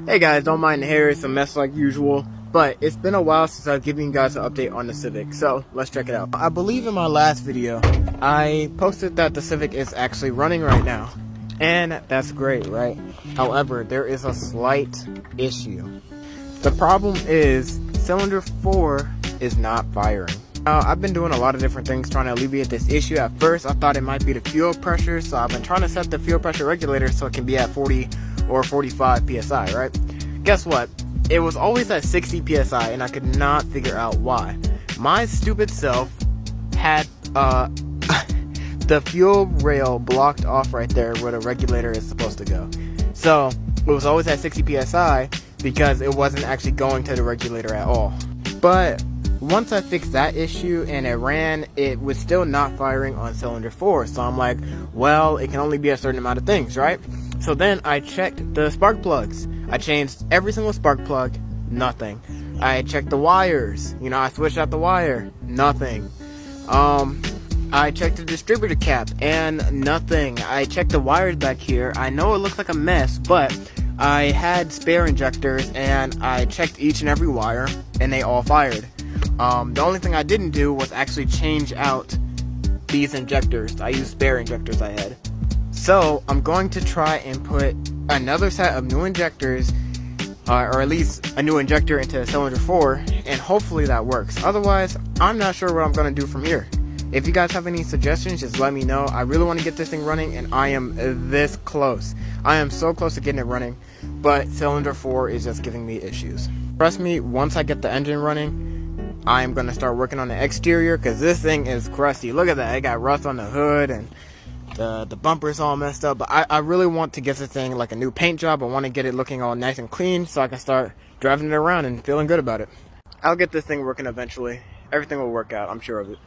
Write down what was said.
Hey guys, don't mind the hair, it's a mess like usual, but it's been a while since I've given you guys an update on the Civic, so let's check it out. I believe in my last video, I posted that the Civic is actually running right now, and that's great, right? However, there is a slight issue. The problem is, cylinder 4 is not firing. Now, I've been doing a lot of different things trying to alleviate this issue. At first, I thought it might be the fuel pressure, so I've been trying to set the fuel pressure regulator so it can be at 40 or 45 psi, right? Guess what? It was always at 60 psi, and I could not figure out why. My stupid self had the fuel rail blocked off right there where the regulator is supposed to go. So it was always at 60 psi because it wasn't actually going to the regulator at all. But once I fixed that issue and it ran, it was still not firing on cylinder 4. So I'm like, well, it can only be a certain amount of things, right? So then I checked the spark plugs. I changed every single spark plug, nothing. I checked the wires, I switched out the wire, nothing. I checked the distributor cap and nothing. I checked the wires back here. I know it looks like a mess, but I had spare injectors and I checked each and every wire and they all fired. The only thing I didn't do was actually change out these injectors. I used spare injectors I had. So I'm going to try and put another set of new injectors, or at least a new injector into cylinder 4, and hopefully that works. Otherwise, I'm not sure what I'm going to do from here. If you guys have any suggestions, just let me know. I really want to get this thing running, and I am this close. I am so close to getting it running, but cylinder 4 is just giving me issues. Trust me, once I get the engine running, I am going to start working on the exterior, because this thing is crusty. Look at that, it got rust on the hood, and the bumper's all messed up. But I really want to get this thing like a new paint job. I want to get it looking all nice and clean so I can start driving it around and feeling good about it. I'll get this thing working eventually. Everything will work out, I'm sure of it.